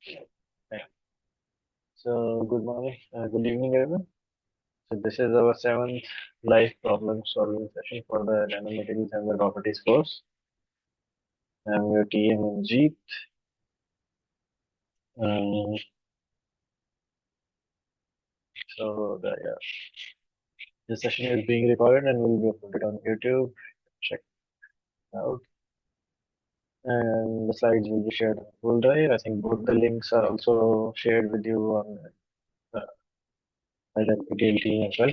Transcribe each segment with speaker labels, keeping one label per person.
Speaker 1: Yeah. So, good morning, good evening, everyone. So, this is our seventh live problem solving session for the Nanomaterials and Their Properties course. I'm your TM Jeet. Um, yeah, this session is being recorded and will be uploaded on YouTube. Check it out. And the slides will be shared on Google Drive. I think both the links are also shared with you on the NPTEL team as well.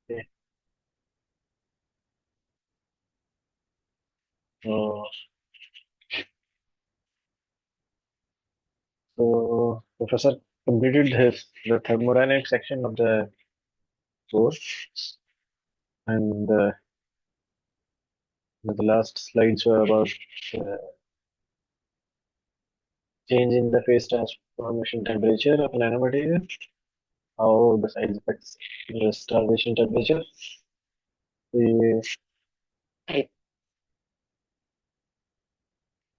Speaker 1: Okay. So, Professor completed the thermodynamic section of the course, and the last slides were about uh, change in the phase transformation temperature of nanomaterial, how the size affects this transition temperature. The,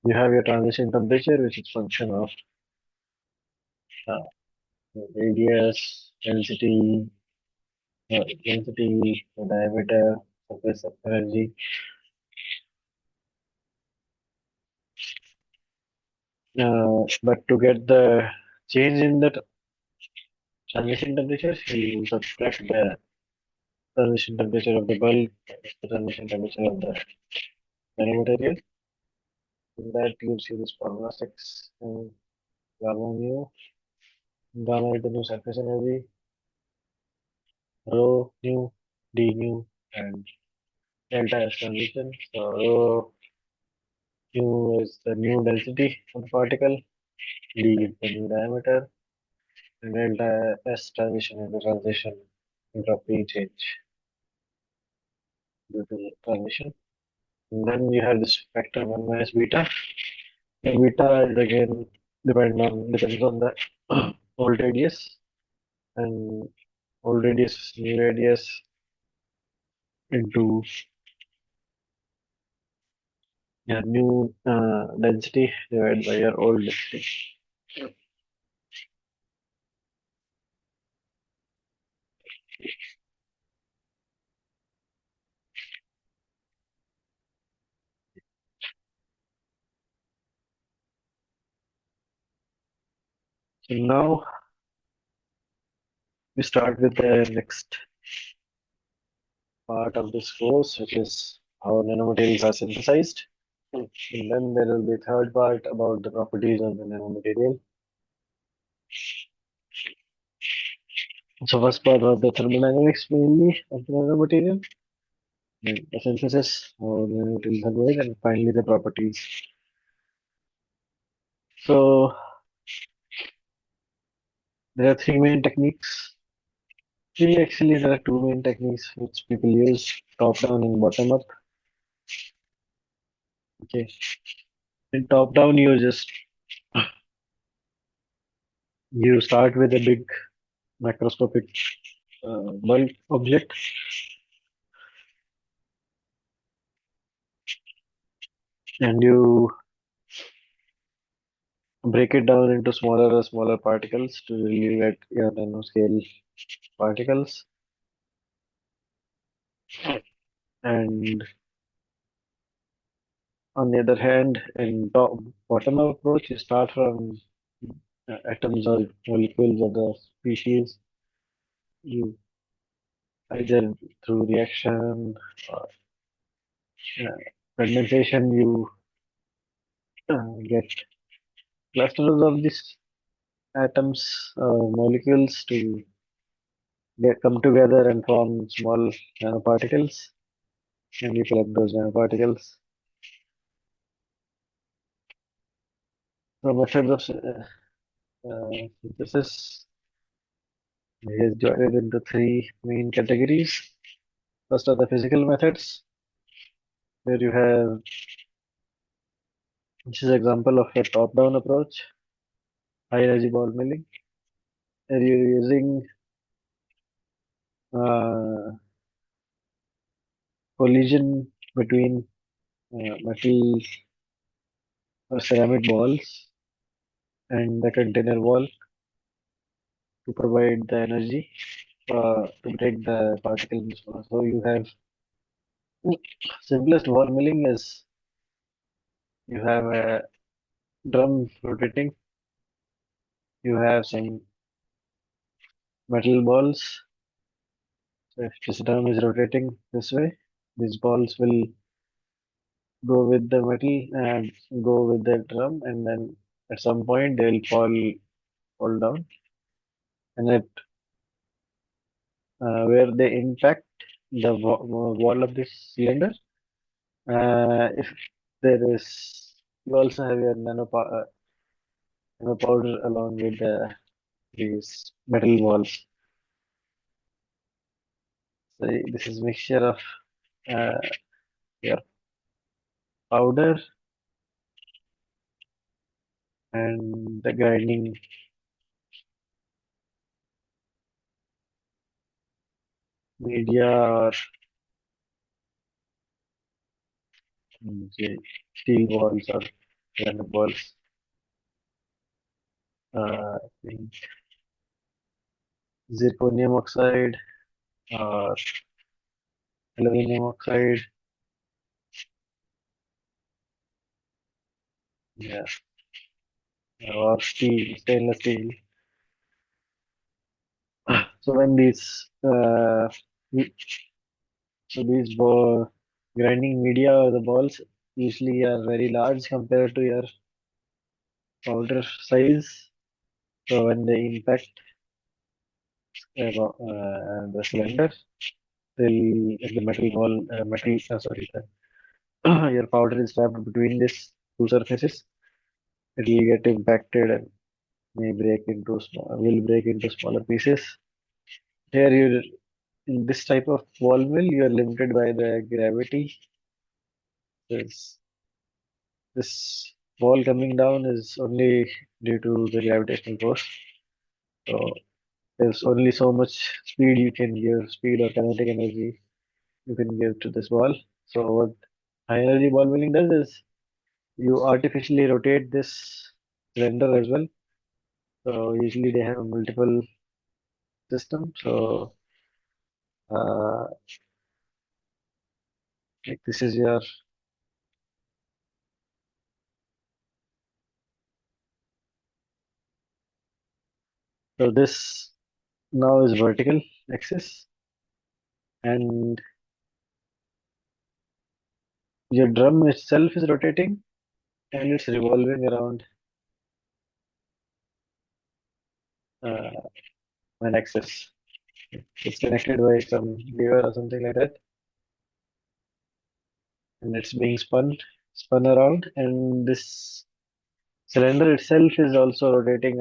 Speaker 1: you have your transition temperature, which is function of uh, radius, density, diameter, surface of energy. But to get the change in the transition temperature, you subtract the transition temperature of the bulk, the transition temperature of the nanomaterial. And that gives you this formula 6 gamma mu. Gamma is the new surface energy, rho nu, d nu, and delta is transition. So rho nu is the new density of the particle, d is the new diameter, and delta S transition is the transition entropy change due to the transition. And then you have this factor 1 minus beta. And beta is again depends on the old radius, and old radius is new radius into your new density divided by your old density. So now we start with the next part of this course, which is how nanomaterials are synthesized. And then there will be a third part about the properties of the nanomaterial. So first part was the thermodynamics mainly of the nanomaterial, and the synthesis, how the nanomaterials are made, and finally the properties. So there are three main techniques. Actually, there are two main techniques which people use: top down and bottom up. Okay, in top down, you start with a big macroscopic bulk object, and you break it down into smaller particles to you get your nanoscale particles. And on the other hand, in bottom up approach, you start from atoms or molecules of the species. You either through reaction or uh, condensation, you get clusters of these atoms, molecules to come together and form small nanoparticles, and you collect those nanoparticles. The methods of synthesis is divided into three main categories. First are the physical methods, where you have, this is example of a top-down approach, high energy ball milling, where you're using uh, collision between metal or ceramic balls and the container wall to provide the energy to break the particles. So you have simplest wall milling is you have a drum rotating, you have some metal balls. So if this drum is rotating this way, these balls will go with the metal and go with the drum, and then at some point they will fall down, and at where they impact the wall of this cylinder, if there is you also have your nano powder along with these metal walls. So this is mixture of uh, your powder and the grinding media or say, steel balls or ceramic balls. I think zirconium oxide or aluminum oxide, yeah, or steel, stainless steel. So when these grinding media or the balls usually are very large compared to your powder size. So when they impact the cylinder, the metal ball, your powder is trapped between these two surfaces. It will get impacted and will break into smaller pieces. Here, in this type of ball mill, you are limited by the gravity. This this ball coming down is only due to the gravitational force. So there's only so much speed or kinetic energy you can give to this ball. So what high energy ball milling does is you artificially rotate this cylinder as well. So usually they have a multiple system. So like this is your so this now is vertical axis, and your drum itself is rotating and it's revolving around uh, an axis. It's connected by some lever or something like that, and it's being spun around, and this cylinder itself is also rotating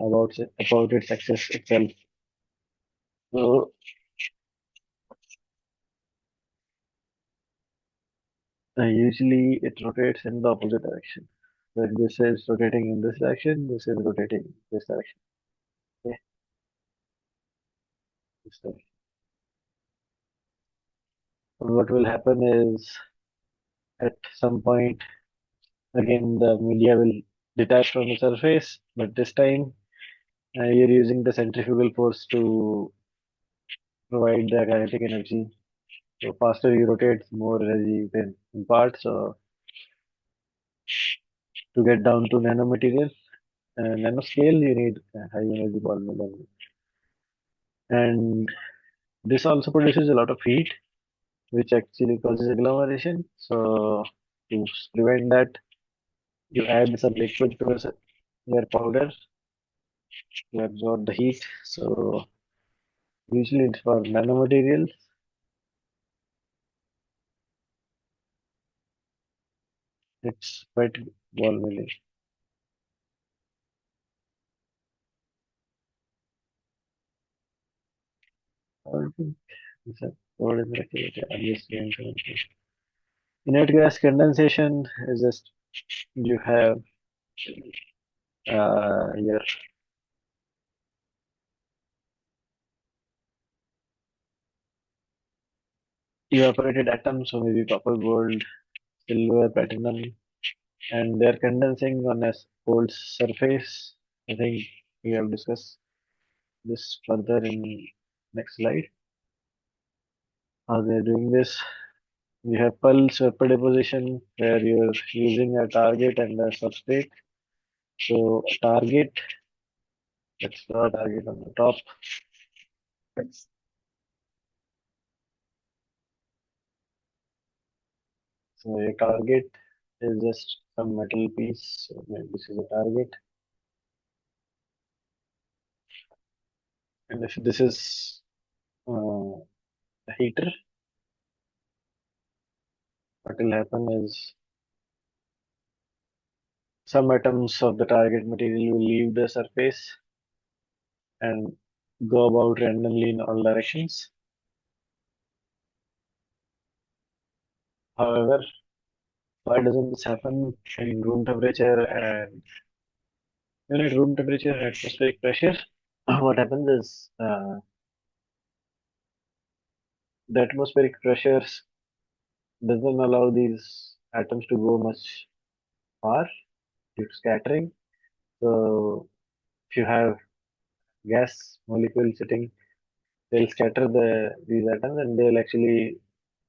Speaker 1: about its axis itself. So usually it rotates in the opposite direction. When this is rotating in this direction, this is rotating in this direction. Okay, this direction. What will happen is at some point again the media will detach from the surface, but this time you're using the centrifugal force to provide the kinetic energy. So faster you rotate, more energy you can impart. So to get down to nanomaterial, nanoscale, you need high energy ball mill. And this also produces a lot of heat, which actually causes agglomeration. So to prevent that, you add some liquid to your powder to absorb the heat. So usually it's for nanomaterials. It's quite ball milling. I think it's a what is it? I'm just going to inert gas condensation is just you have your evaporated atoms, so maybe copper, gold, silver, platinum, and they're condensing on a cold surface. I think we have discussed this further in next slide. How they're doing this. We have pulse vapor deposition where you're using a target and a substrate. So target, let's draw a target on the top. So a target is just some metal piece. So this is a target. And if this is a heater, what will happen is some atoms of the target material will leave the surface and go about randomly in all directions. However, why doesn't this happen in room temperature and at room temperature and atmospheric pressure? What happens is the atmospheric pressures doesn't allow these atoms to go much far due to scattering. So if you have gas molecule sitting, they'll scatter these atoms and they'll actually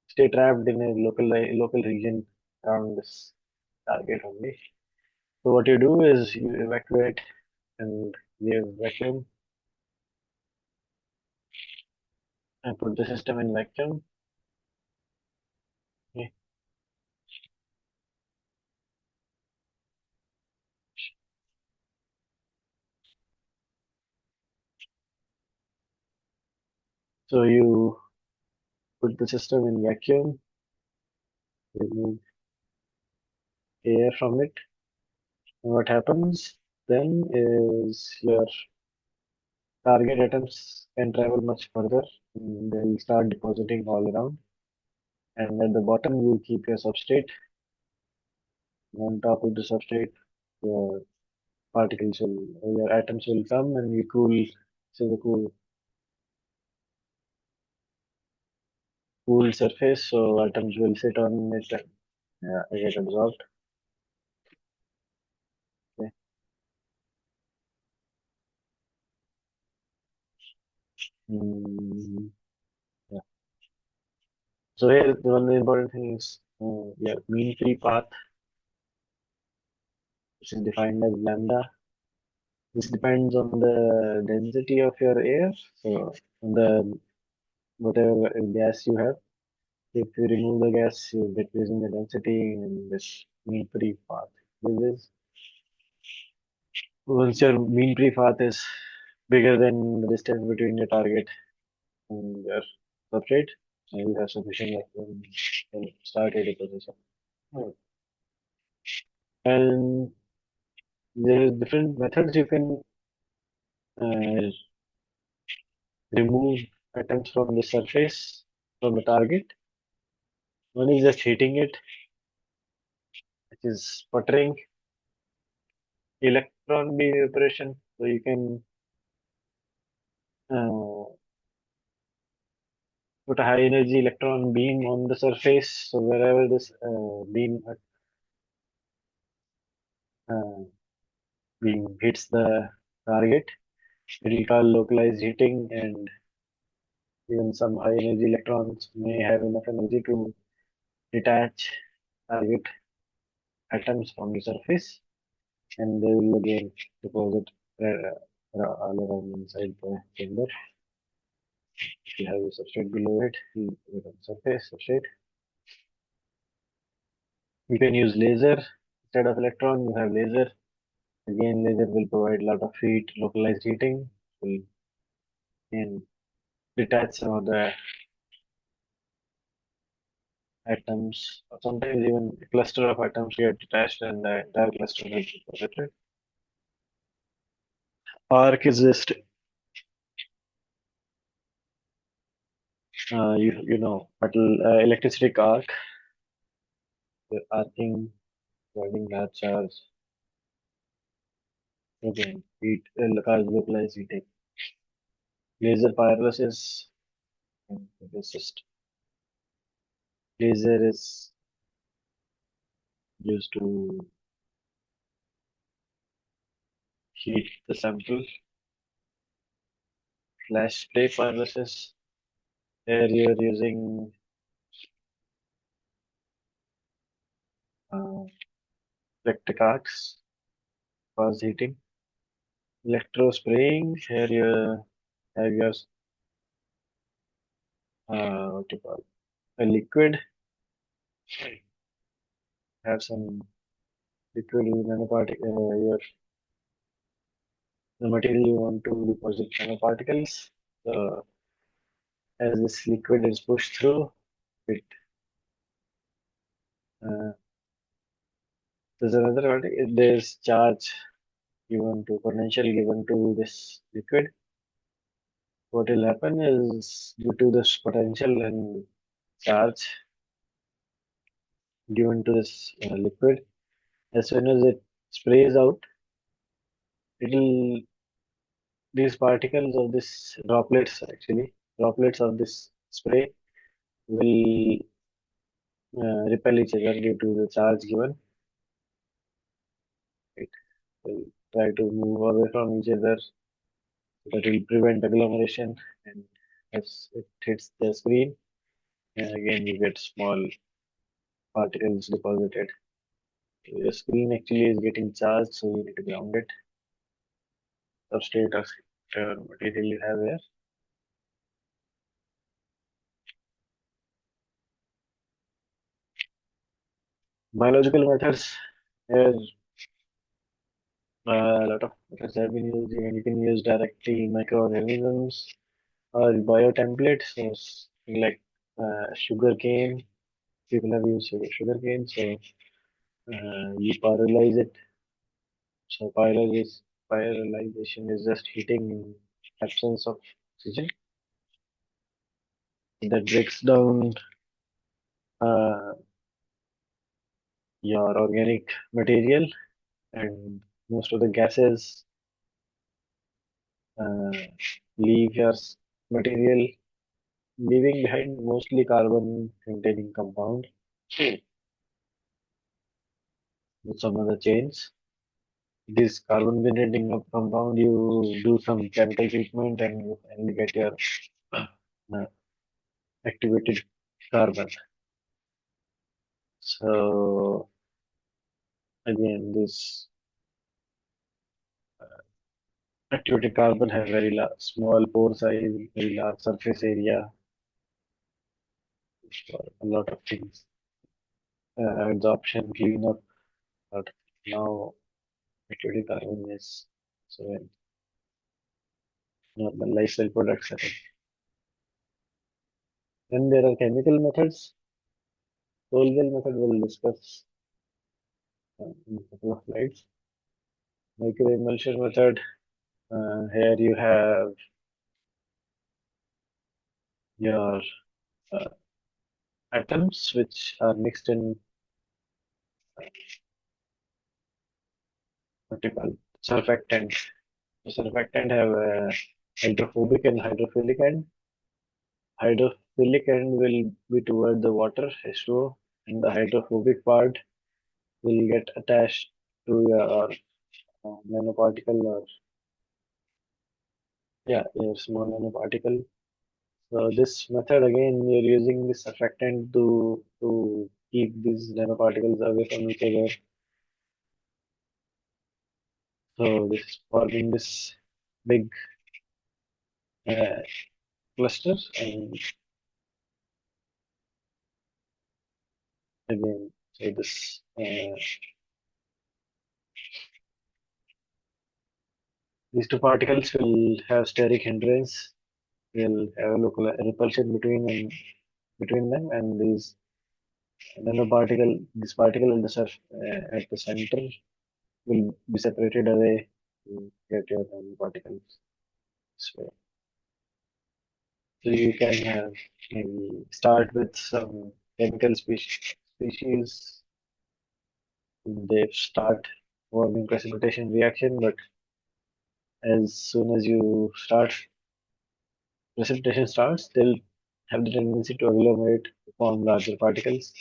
Speaker 1: stay trapped in a local region around this target only. So what you do is you evacuate and give vacuum and put the system in vacuum. Okay. So you put the system in vacuum, remove air from it. And what happens then is your target atoms can travel much further. And they'll start depositing all around. And at the bottom, you keep your substrate. On top of the substrate, your particles will, your atoms will come and you cool, so the cool surface, so atoms will sit on it and get absorbed. Okay. Mm, yeah. So here, one of the important thing is yeah, mean free path, which is defined as lambda. This depends on the density of your air, so the whatever gas you have. If you remove the gas, you decreasing the density and this mean free path. This is once your mean free path is bigger than the distance between your target and your substrate, you have sufficient vacuum and start a deposition. Hmm. And there is different methods you can uh, remove atoms from the surface from the target. One is just heating it, which is sputtering, electron beam evaporation. So you can uh, put a high energy electron beam on the surface. So wherever this uh, beam hits the target, it will cause localized heating, and even some high energy electrons may have enough energy to detach target atoms from the surface, and they will again deposit all around inside the chamber. If you have a substrate below it, you put on surface substrate. You can use laser instead of electron. You have laser. Again, laser will provide a lot of heat, localized heating. Will can detach some of the atoms. Sometimes even a cluster of atoms get detached, and the entire cluster will be deposited. Arc is just you know metal electric arc. The arcing, providing large charge. Again, heat cause localized heating. Laser pyrolysis. It's just laser is used to heat the sample. Flash spray furnaces. Here you are using uh, electric arcs for heating. Electro spraying. Here you have your what do you call a liquid. Have some liquid with nanoparticle. The material you want to deposit nanoparticles. So as this liquid is pushed through, it uh, there's another one. There's charge given to potential given to this liquid. What will happen is due to this potential and charge given to this liquid, as soon as it sprays out, it'll these particles of this droplets of this spray will repel each other due to the charge given. It will try to move away from each other. That will prevent agglomeration, and as it hits the screen, and again you get small particles deposited. Your screen actually is getting charged, so you need to ground it. Substrate or material you have here. Biological methods. Here, a lot of methods have been used, and you can use directly microorganisms or biotemplates. So, like sugar cane, people have used sugar cane. So, you pyrolyze it. So, pyrolyzation is just heating in absence of oxygen that breaks down uh, your organic material, and most of the gases uh, leave your material, leaving behind mostly carbon containing compound with some other chains. This carbon containing compound, you do some chemical treatment and you finally get your uh, activated carbon. So again, this activated carbon have very small pore size, very large surface area, for a lot of things. Absorption, cleanup, but now activated carbon is so in normal lifestyle products. Then there are chemical methods. Solvent method we'll discuss in a couple of slides. Microemulsion method. Here you have your uh, atoms which are mixed in what you call surfactant. The surfactant have hydrophobic and hydrophilic end. Hydrophilic end will be toward the water, H2O, and the hydrophobic part will get attached to your nanoparticle or yeah, your small nanoparticle. So this method again, you're using this surfactant to keep these nanoparticles away from each other. So this is forming this big uh, cluster, and again, so this these two particles will have steric hindrance. Will have a local repulsion between them, and these this particle in the at the center will be separated away to get your nanoparticles this way. So you can maybe start with some chemical species. They start forming precipitation reaction, but as soon as you start precipitation starts, they'll have the tendency to agglomerate to form larger particles.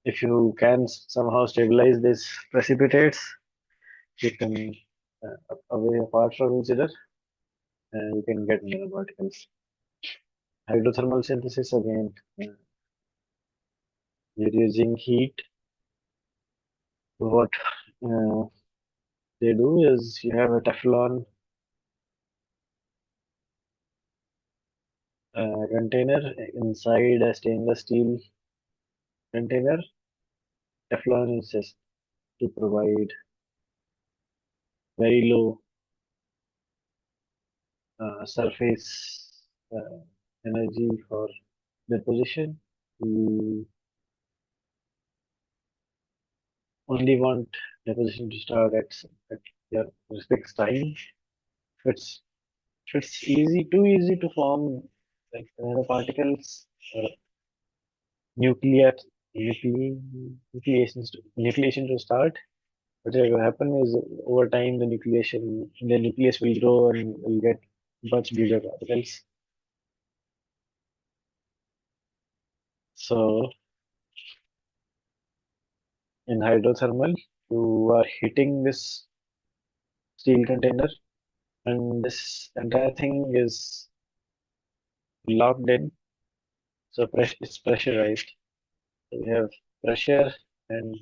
Speaker 1: If you can somehow stabilize these precipitates, you can away apart from each other, and you can get nanoparticles. Hydrothermal synthesis again, you're using heat. What uh, they do is you have a Teflon container inside a stainless steel container. Teflon is just to provide very low surface energy for deposition. You only want deposition to start at your fixed time. It's it's easy, too easy to form like nanoparticles, uh, nuclear nucleation to start. What will happen is over time the nucleus will grow and will get much bigger particles. So in hydrothermal, you are heating this steel container, and this entire thing is locked in. So it's pressurized. So we have pressure and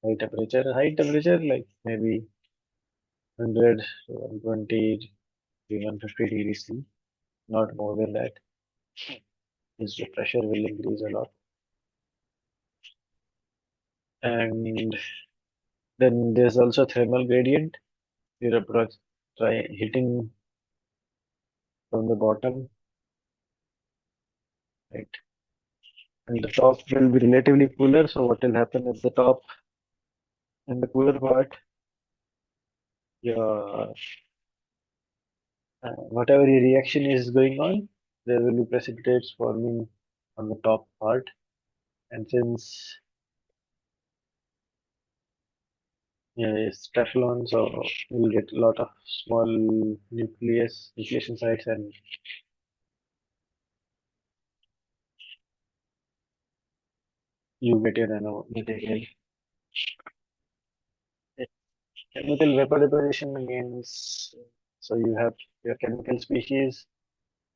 Speaker 1: high temperature. High temperature, like maybe 100 to 120 to 150 degrees C, not more than that. Is the pressure will increase a lot. And then there's also thermal gradient. You're approach try hitting from the bottom, right? And the top will be relatively cooler. So what will happen at the top in the cooler part, your whatever your reaction is going on, there will be precipitates forming on the top part. And since yeah, it's Teflon, so you'll get a lot of small nucleation sites, and you get your nanomaterial. Chemical vapor deposition means so you have your chemical species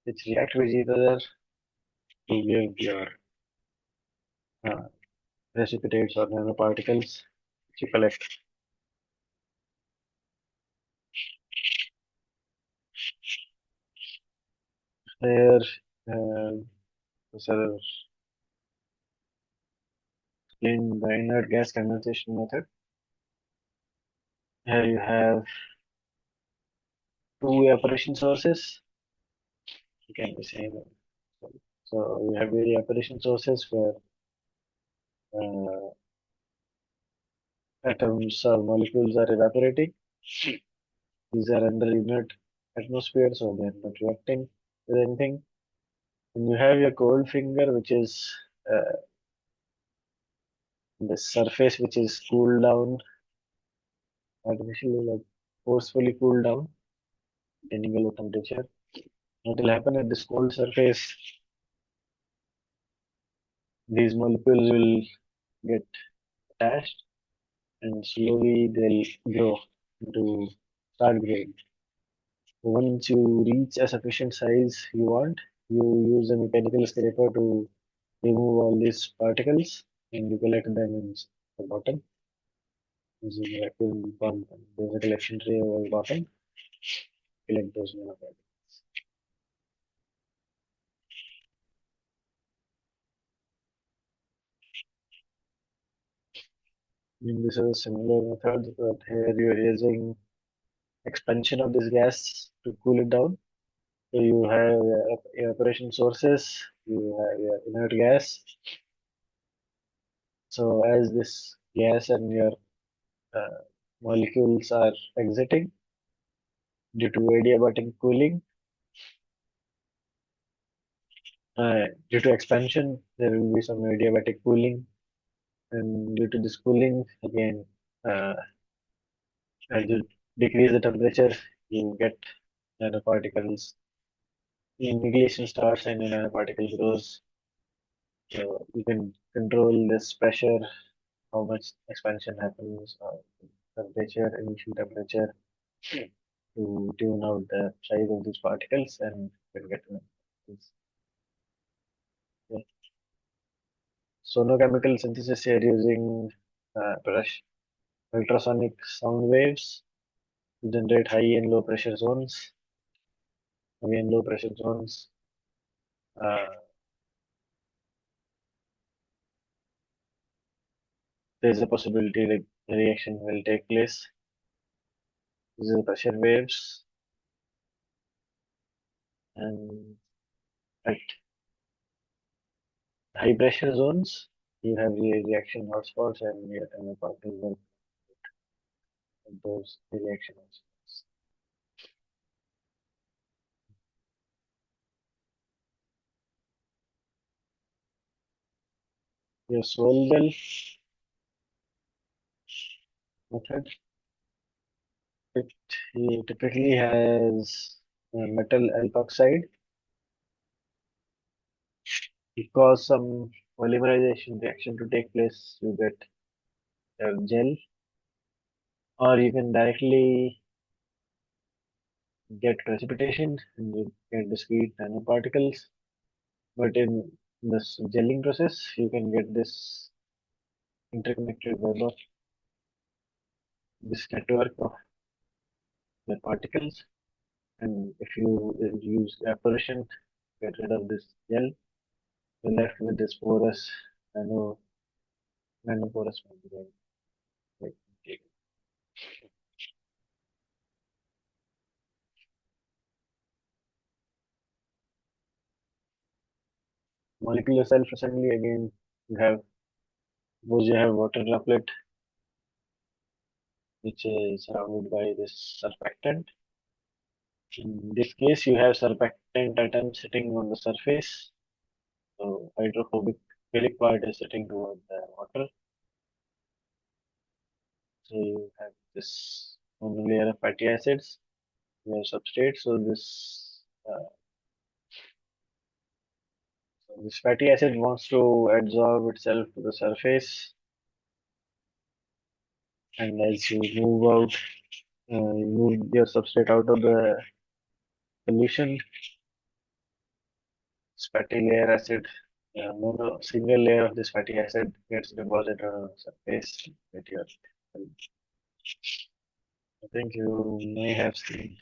Speaker 1: which react with each other to give your uh, precipitates or nanoparticles which you collect. Here, uh, so in the inert gas condensation method, here you have two evaporation sources. You can be same. So you have your evaporation sources where uh, atoms or molecules are evaporating. These are under inert atmosphere, so they are not reacting with anything. And you have your cold finger, which is uh, the surface which is cooled down artificially, like forcefully cooled down, attaining a low temperature. What will happen at this cold surface? These molecules will get attached and slowly they'll grow into start growing. Once you reach a sufficient size you want, you use a mechanical scraper to remove all these particles and you collect them in the bottom using a vacuum pump. And there's a collection tray over the bottom. Collect those nanoparticles. And this is a similar method, but here you're using expansion of this gas to cool it down. So you have evaporation sources, you have your inert gas. So as this gas and your uh, molecules are exiting due to adiabatic cooling, due to expansion, there will be some adiabatic cooling, and due to this cooling, again, uh, as you decrease the temperature, you get nanoparticles. Nucleation starts and the nanoparticle grows. So you can control this pressure, how much expansion happens, temperature, initial temperature. to tune out the size of these particles and can get this. Yeah. Sonochemical synthesis here using brush ultrasonic sound waves to generate high and low pressure zones. Again, low pressure zones. Uh, there's a possibility that the reaction will take place. These are pressure waves, and at high pressure zones, you have the reaction hotspots and your particles will those reaction hotspots. Your Swalwell method, it typically has metal alkoxide. Because some polymerization reaction to take place, you get a gel, or you can directly get precipitation and you get discrete nanoparticles. But in this gelling process, you can get this interconnected web of this network of the particles. And if you use evaporation, get rid of this gel, you're left with this porous nanoporous material. Like, molecular self-assembly again, you have you have water droplet which is surrounded by this surfactant. In this case, you have surfactant atom sitting on the surface. So hydrophobic philic part is sitting toward the water. So you have this one layer of fatty acids, you have substrate. So this fatty acid wants to adsorb itself to the surface, and as you move out, you move your substrate out of the solution, this fatty layer acid, single layer of this fatty acid gets deposited on the surface with your. I think you may have seen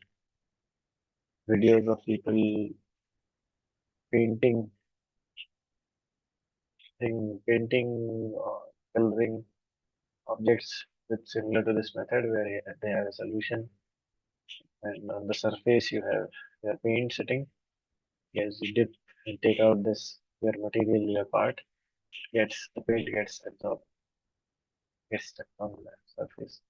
Speaker 1: videos of people painting, painting or coloring objects with similar to this method where they have a solution and on the surface you have your paint sitting. Yes, you dip and take out this your material, your part, gets the paint gets absorbed, gets stuck on the surface.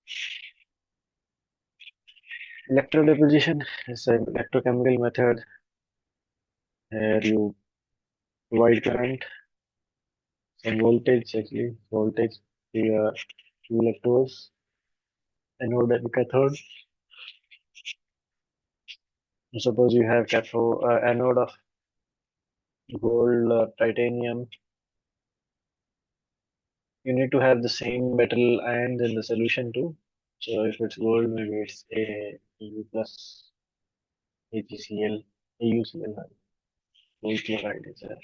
Speaker 1: Electrodeposition is an electrochemical method where you provide current, some voltage actually, voltage to your two electrodes, anode and cathode. Suppose you have cathode, anode of gold or titanium, you need to have the same metal ions in the solution too. So if it's gold, maybe it's AU plus AgCl, AuCl, gold chloride is a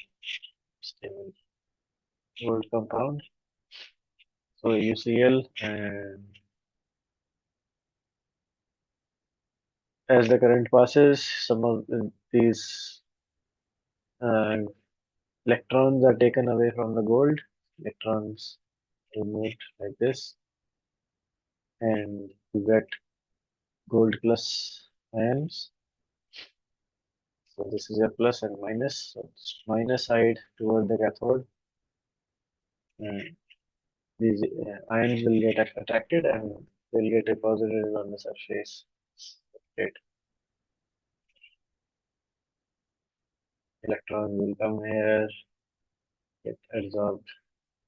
Speaker 1: stable gold compound. So AuCl, and as the current passes, some of these uh, electrons are taken away from the gold. Electrons removed like this, and you get gold plus ions. So this is a plus and minus. So it's minus side toward the cathode. And these ions will get attracted and they'll get deposited on the surface. Right. Electron will come here, get absorbed.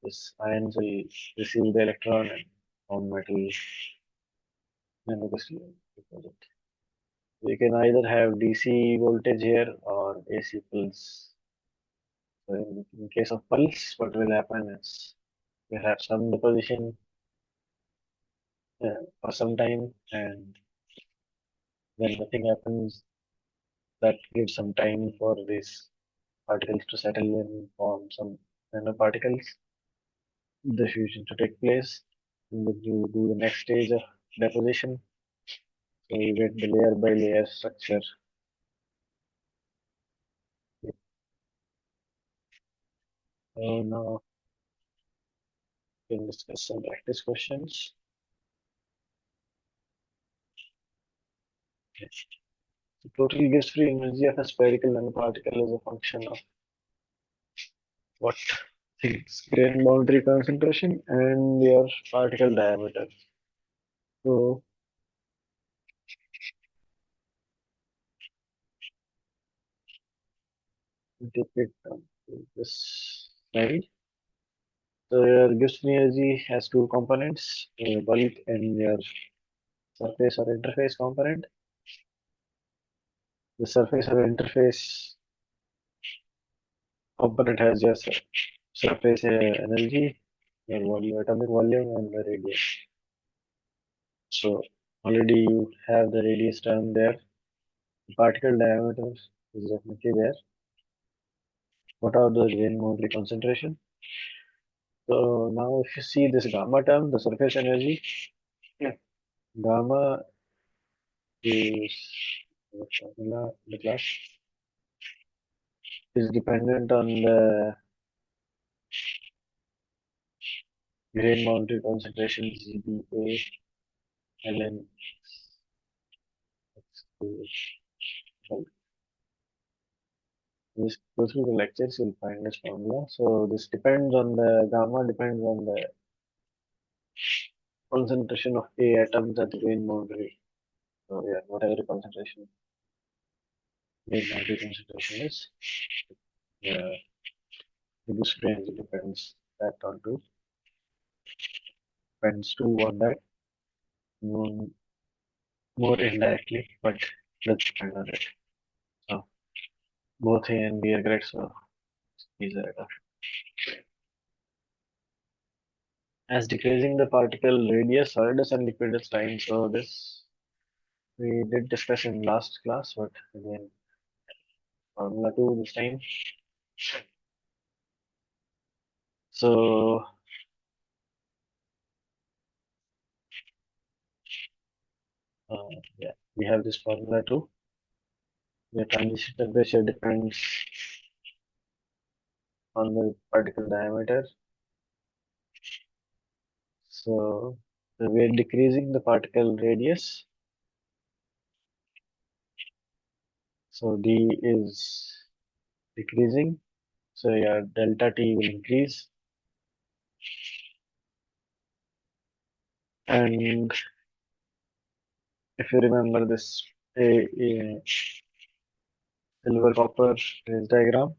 Speaker 1: This ions will receive the electron and form metal nanocrystalline deposit. We can either have DC voltage here or AC pulse. So in case of pulse, what will happen is we have some deposition for some time, and when nothing happens, that gives some time for these particles to settle and form some nanoparticles, the fusion to take place. And then you do the next stage of deposition. So you get the layer by layer structure. So now we can discuss some practice questions. The total gives free energy of a spherical nanoparticle is a function of what things? Grain boundary concentration and your particle diameter. So take it down to this slide. So your gives free energy has two components, bulk and your surface or interface component. The surface or interface component has your surface energy, your volume, atomic volume, and the radius. So already you have the radius term there. The particle diameter is definitely there. What are the grain boundary concentration? So now if you see this gamma term, the surface energy, yeah, gamma is the formula in the class is dependent on the grain boundary concentration GBA ln well, just go through the lectures, you'll find this formula. So this depends on the gamma depends on the concentration of A atoms at the grain boundary. So yeah, whatever the concentration, grain boundary concentration is, the boost range depends that on to depends too on that more, more indirectly, but let's depend on it. So both A and B are great, so these are it. As decreasing the particle radius, solidus and liquidus time. So this we did discuss in last class, but again formula 2 this time. So yeah, we have this formula 2. The transition temperature depends on the particle diameter. So we're decreasing the particle radius. So D is decreasing. So your delta T will increase. And if you remember this a silver copper phase diagram,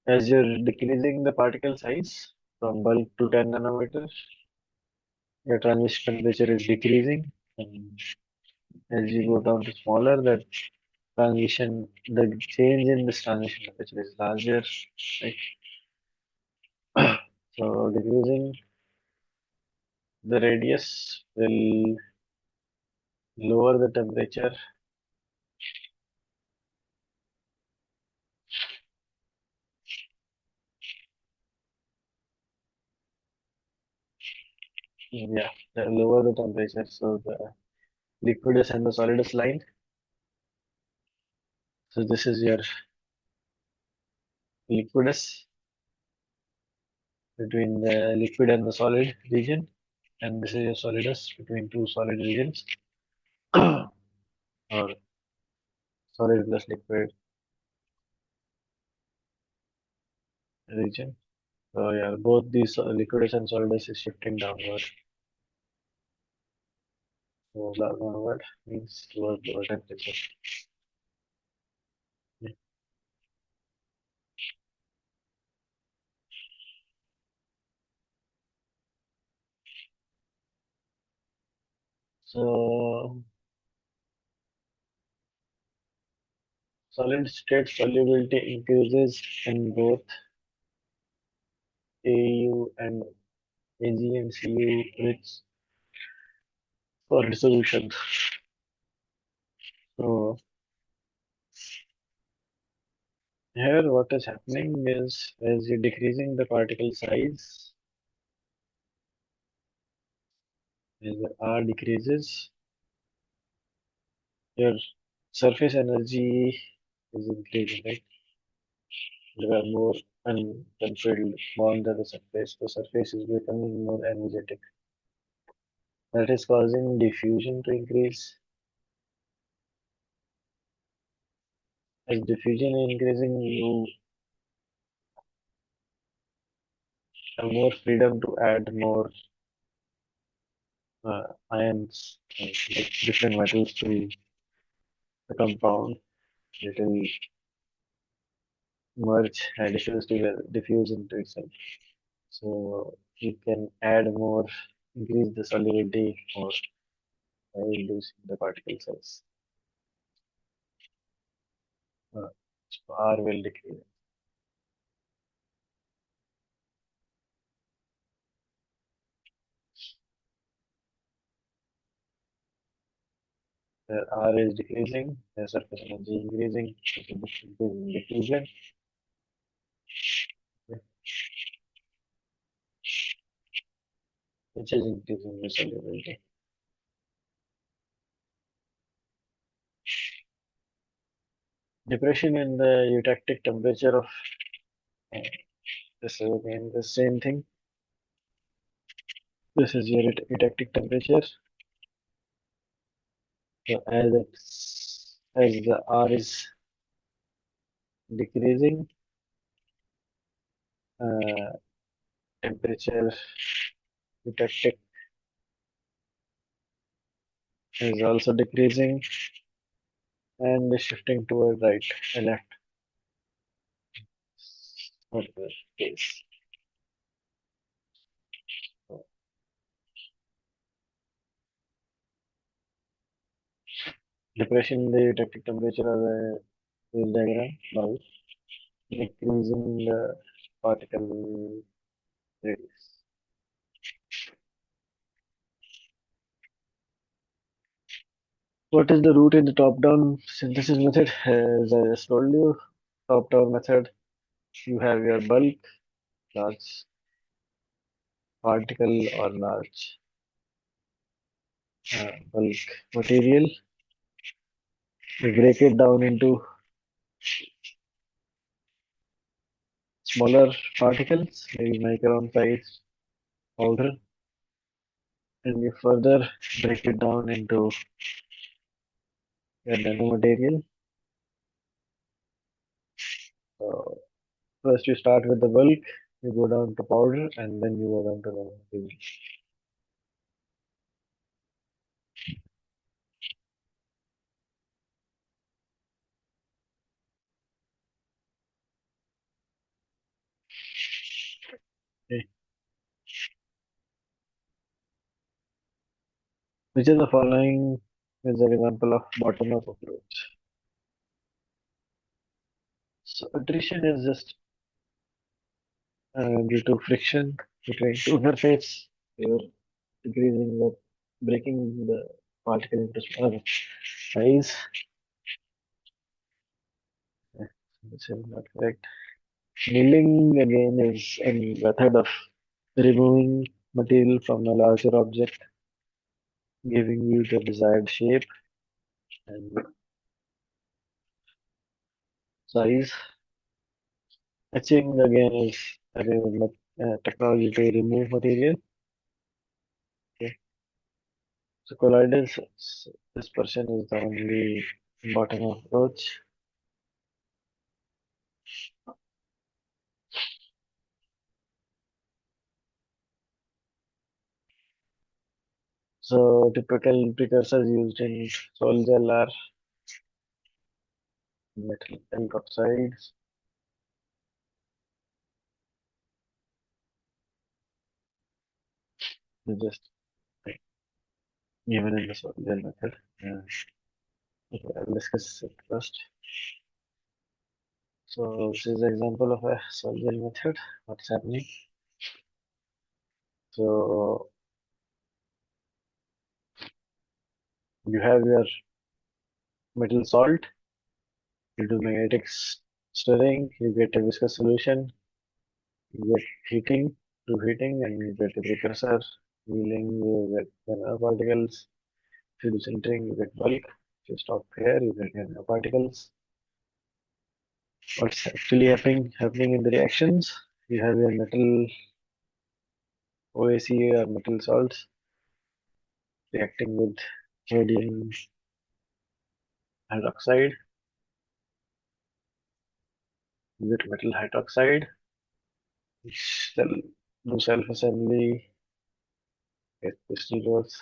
Speaker 1: as you're decreasing the particle size from bulk to 10 nanometers, your transition temperature is decreasing. And as you go down to smaller, the change in this transition temperature is larger. Right? So decreasing the radius will lower the temperature. Yeah, lower the temperature. So the liquidus and the solidus line. So this is your liquidus between the liquid and the solid region, and this is your solidus between two solid regions, or solid plus liquid region. So yeah, both these liquidus and solidus is shifting downward. So downward means towards lower temperature. Yeah. So solid state solubility increases in both AU and Ag and Cu rich for dissolution. So here what is happening is as you're decreasing the particle size, as the R decreases, your surface energy is increasing, right? There are more unconfilled bonds at the surface. The surface is becoming more energetic. That is causing diffusion to increase. As diffusion is increasing, you have more freedom to add more ions, like different metals to the compound. It will merge and diffuse into itself. So you can add more, increase the solubility or by reducing the particle size. So R will decrease. The R is decreasing, the surface energy increasing, diffusion, which is increasing the solubility. Depression in the eutectic temperature of uh, this is again the same thing. This is your eutectic temperature. So as the R is decreasing, uh, temperature eutectic is also decreasing and is shifting toward right and left. Okay, case. So depression in the eutectic temperature of the wheel diagram now decreasing the particle radius. What is the route in the top-down synthesis method? As I just told you, top-down method, you have your bulk, large particle or large bulk material. We break it down into smaller particles, maybe micron size powder, and you further break it down into your nanomaterial. So first you start with the bulk, you go down to powder, and then you go down to nanomaterial. Okay. Which of the following is an example of bottom-up approach? So attrition is just due to friction between two surfaces. You're decreasing the breaking the particle into smaller size. This is not correct. Milling again is a method of removing material from a larger object, giving you the desired shape and size. Etching again is a technology to remove material. Okay. So colloidal dispersion is the only bottom approach. So typical precursors used in sol gel are metal oxides. They're just given in the sol gel method. Okay, I'll discuss it first. So this is an example of a sol gel method. What's happening? So you have your metal salt. You do magnetic stirring, you get a viscous solution, you get heating, do heating, and you get a precursor. Healing, you get nanoparticles. If you do sintering, you get bulk. If you stop here, you get nanoparticles. What's actually happening in the reactions? You have your metal OAC or metal salts reacting with sodium hydroxide. You get metal hydroxide, which do self-assembly, get crystal growth,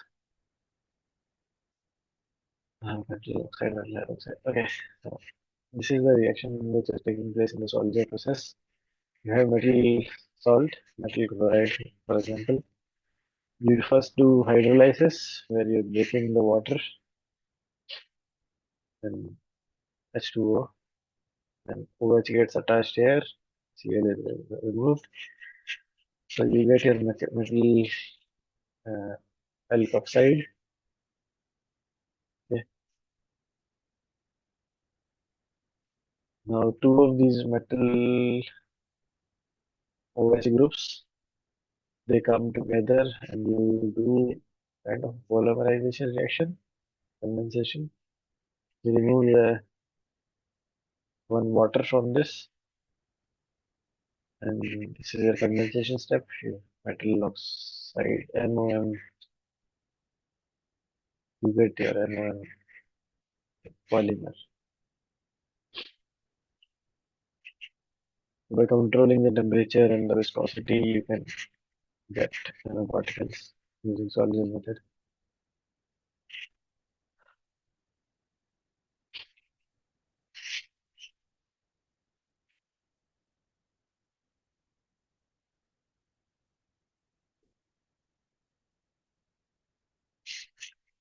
Speaker 1: metal oxide, metal hydroxide. Okay, so this is the reaction which is taking place in the solid process. You have metal salt, metal chloride, for example. You first do hydrolysis, where you're breaking the water, then H2O, then OH gets attached here, Cl is removed. So you get your metal uh, alkoxide. Okay. Now two of these metal OH groups, they come together and you do kind of polymerization reaction, condensation. You remove the one water from this, and this is your condensation step. You metal oxide NOM, you get your NOM polymer. By controlling the temperature and the viscosity, you can get nanoparticles using Solzhenitsyn method.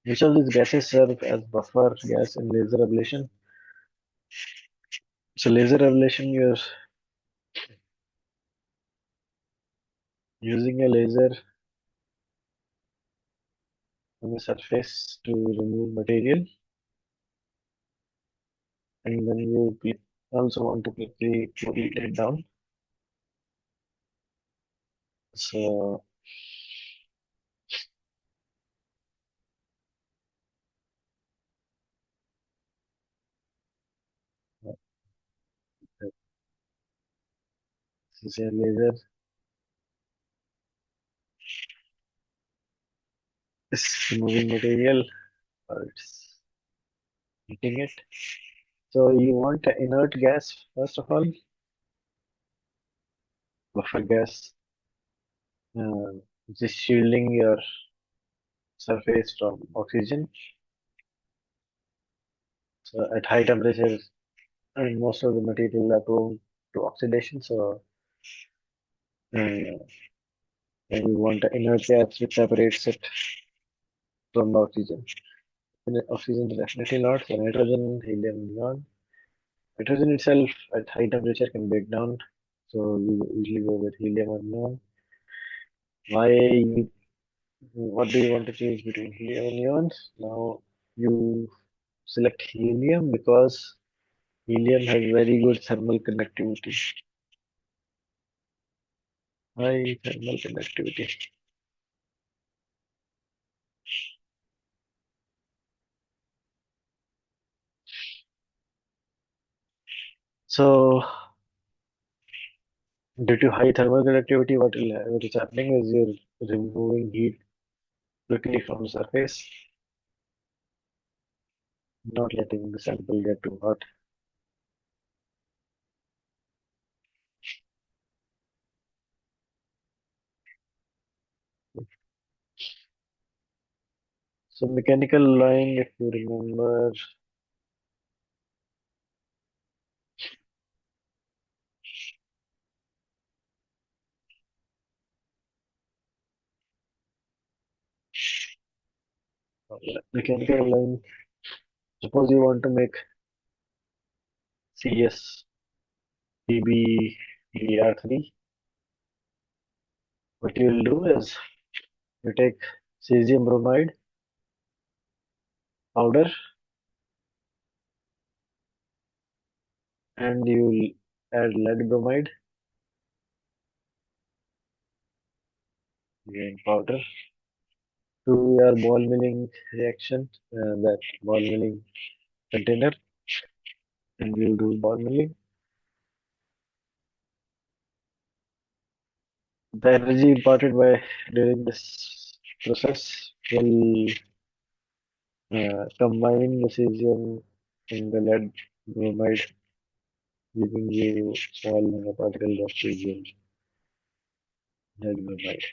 Speaker 1: Which of these gases serve as buffer gas in laser ablation? So laser ablation, you're using a laser on the surface to remove material, and then you also want to quickly cool it down. So this is a laser is removing material or it's heating it. So you want an inert gas first of all, buffer gas, uh, which is shielding your surface from oxygen. So at high temperatures, I mean, most of the material are prone to oxidation. So and you want an inert gas which separates it from the oxygen. And oxygen is definitely not. So nitrogen, helium, neon. Nitrogen itself at high temperature can break down. So you usually go with helium or neon. Why? What do you want to choose between helium and neon? Now you select helium because helium has very good thermal conductivity. High thermal conductivity. So due to high thermal conductivity, what is happening is you're removing heat quickly from the surface, not letting the sample get too hot. So mechanical alloying, if you remember, mechanical alloying, suppose you want to make CS PbBr3, what you will do is you take cesium bromide powder, and you add lead bromide in powder to your ball milling reaction, that ball milling container, and you do ball milling. The energy imparted by during this process will combine the cesium in the lead bromide, giving you small nanoparticles of cesium lead bromide.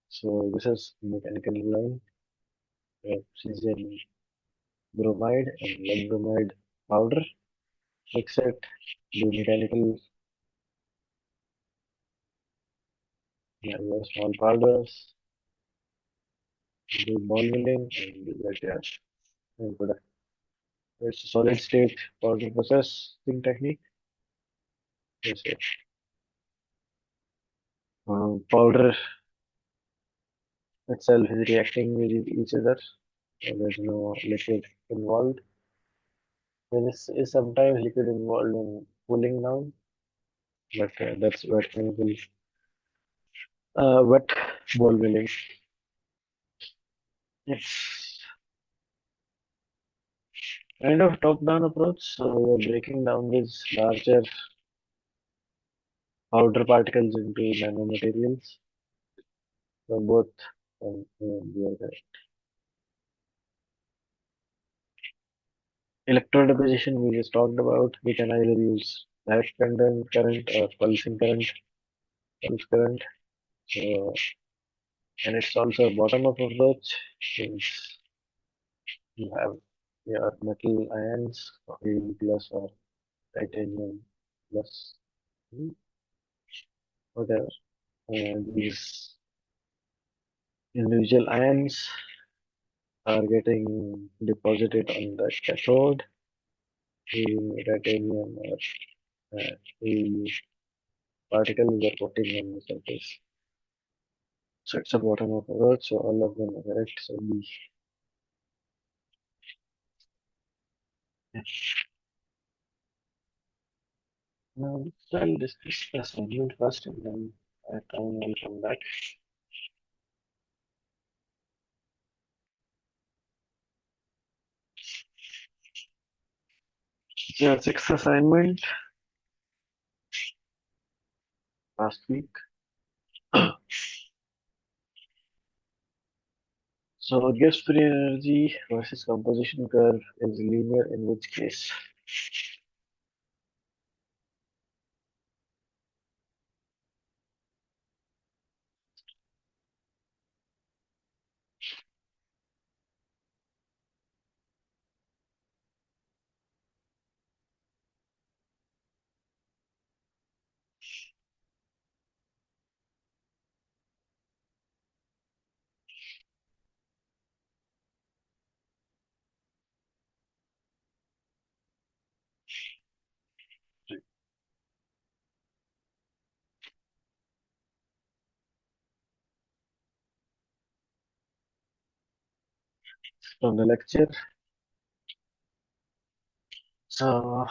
Speaker 1: So this is mechanical line of cesium bromide and lead bromide powder. Mix it, do mechanical, your small powders, do ball milling, and do that, yeah. And it's a solid state powder processing technique. Yes, yes. Powder itself is reacting with each other. There's no liquid involved. There is sometimes liquid involved in cooling down, but that's wet chemical, wet ball milling. It's kind of top-down approach. So you're breaking down these larger powder particles into nanomaterials. So both the other. Electrode deposition we just talked about. We can either use direct current or pulsing current, pulse current. So, and it's also a bottom-up approach since you have your metal ions, Fe plus or titanium plus, whatever. And these individual ions are getting deposited on the cathode. The titanium or the particles are coating on the surface. So it's a bottom of approach, so all of them are correct. So B. Now I'll discuss the segment first and then I will come back. Yeah, sixth assignment last week. So gas free energy versus composition curve is linear in which case? From the lecture. So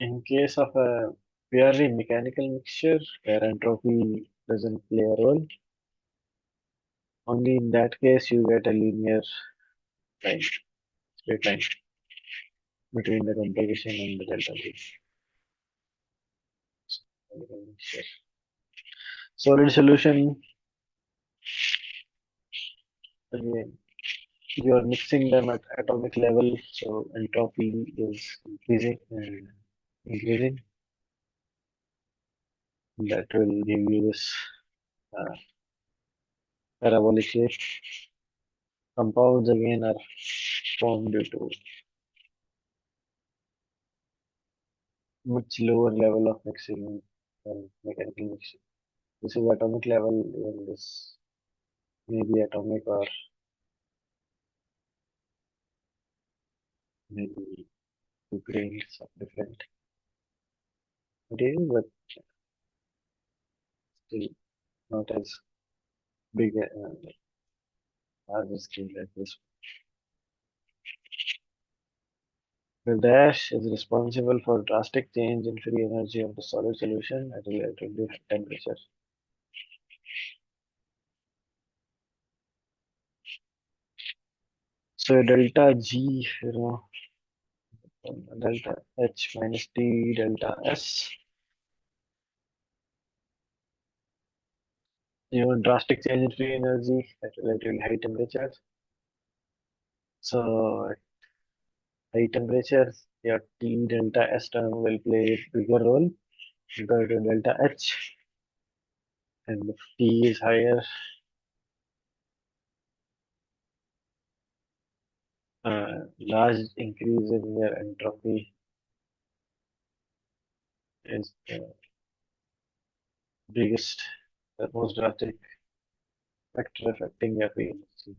Speaker 1: in case of a purely mechanical mixture where entropy doesn't play a role, only in that case you get a linear line, straight line between the composition and the delta T. Mixture. Solid solution, again, you are mixing them at atomic level, so entropy is increasing and increasing. That will give you this uh, parabolic shape. Compounds again are formed due to much lower level of mixing than mechanical mixing. This is atomic level, even this may be atomic or maybe two grains of different material, but still not as big. larger scale like this. The dash is responsible for drastic change in free energy of the solid solution at a relatively high temperature. So delta G, delta H minus T delta S. Drastic change in free energy at relatively high temperature. So at high temperatures, your T delta S term will play a bigger role compared to delta H. And if T is higher, large increase in your entropy is the biggest, the most drastic factor affecting your free energy.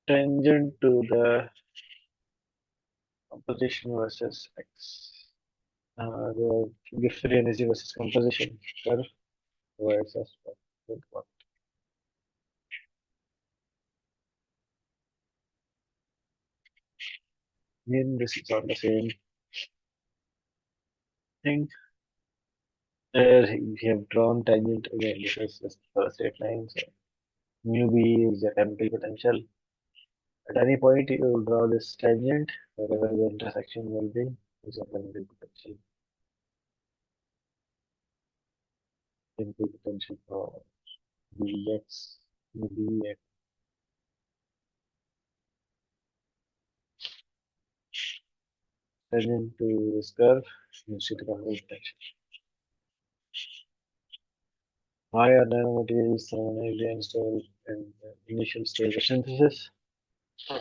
Speaker 1: Tangent to the composition versus X. The gift free energy versus composition curve provides us with what? Again, this is all the same thing. There we have drawn tangent again. This is just for a straight line. So mu b is the chemical potential. At any point, you will draw this tangent wherever the intersection will be is a chemical potential. Chemical potential for Bx, Bx. Tangent to this curve, you see the chemical potential. Why are nanomaterials thermodynamically unstable in the initial stage of synthesis? So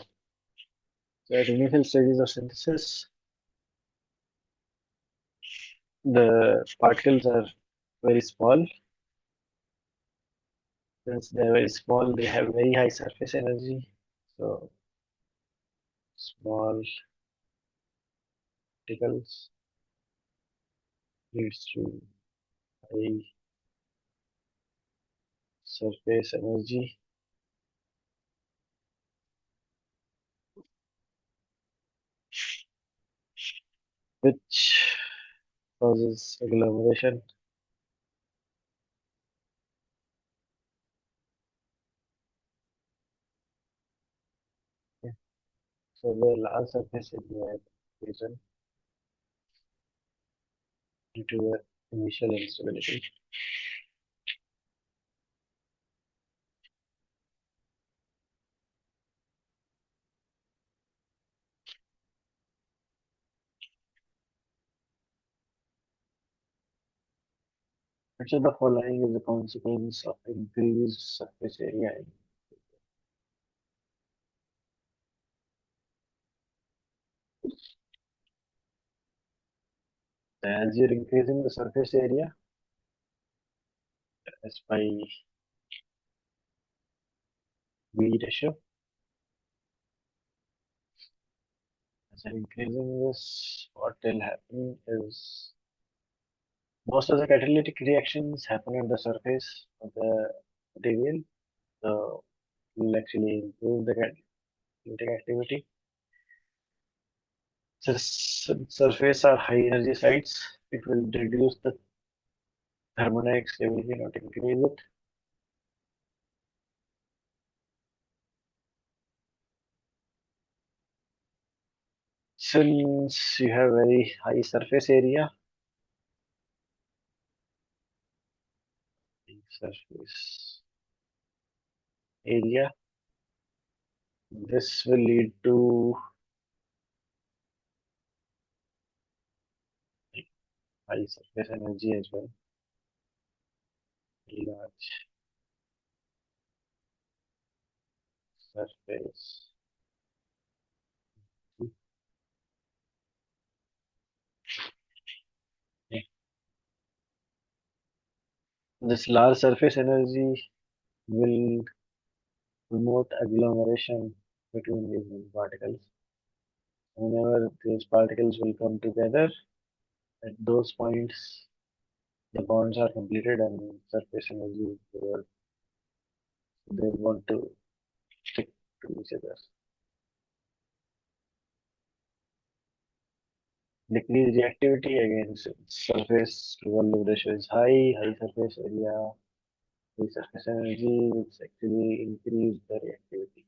Speaker 1: at initial stages of synthesis, the particles are very small. Since they're very small, they have very high surface energy. So small particles leads to high surface energy, which causes agglomeration. Okay. So the large surface area region due to the initial instability. Which of the following is a consequence of increased surface area? As you're increasing the surface area, as by V ratio, as you're increasing this, what will happen is most of the catalytic reactions happen at the surface of the material. So will actually improve the catalytic activity. Since surface are high energy sites, it will reduce the thermodynamic stability, not increase it. Since you have very high surface area, surface area, this will lead to high surface energy as well. Large surface. This large surface energy will promote agglomeration between these particles. Whenever these particles will come together, at those points, the bonds are completed and surface energy is provided. They want to stick to each other. Decrease reactivity against surface to volume ratio is high surface area, high surface energy, which actually increase the reactivity.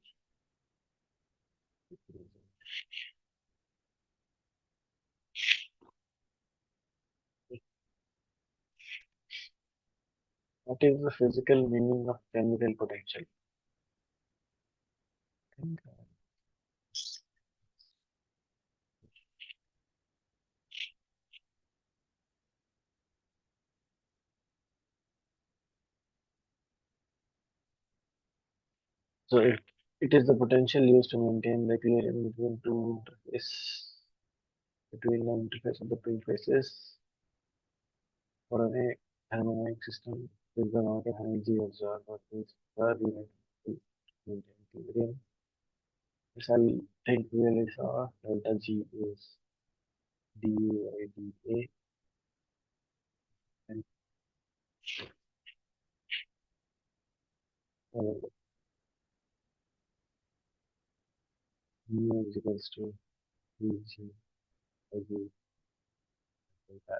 Speaker 1: What is the physical meaning of chemical potential? So it is the potential used to maintain the equilibrium between two interface between the interface of the two faces for an harmonic system is the amount of energy absorbed or used per unit to maintain equilibrium. This I think we really saw delta G is du by dA and mu is equals to Vg by d delta.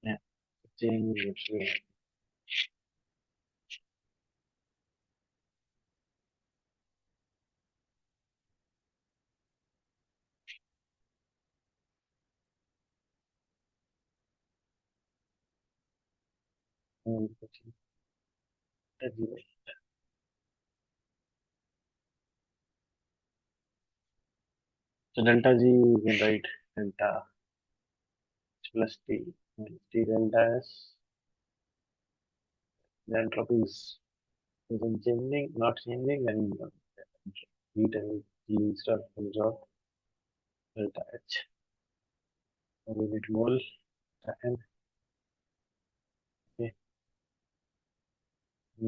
Speaker 1: Yeah, change is absolutely so delta G you can write delta plus T minus T delta S. The entropy isn't changing, not changing, and heat and G stuff comes out delta H per unit mole. And okay,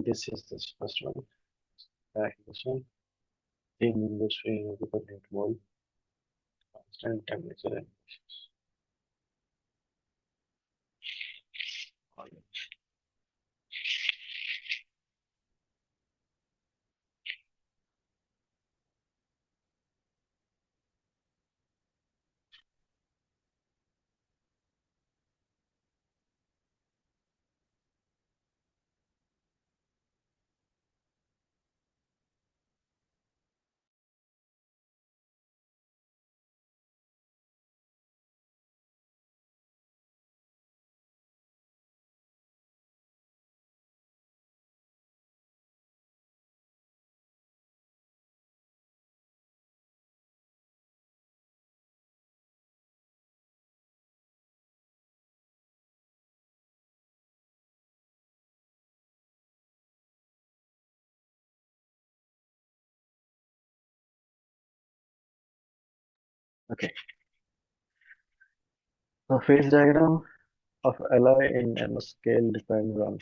Speaker 1: this is this first one. Back this one. Same industry energy per unit mole, constant temperature and pressure. Okay, the phase diagram of alloy in nanoscale depends on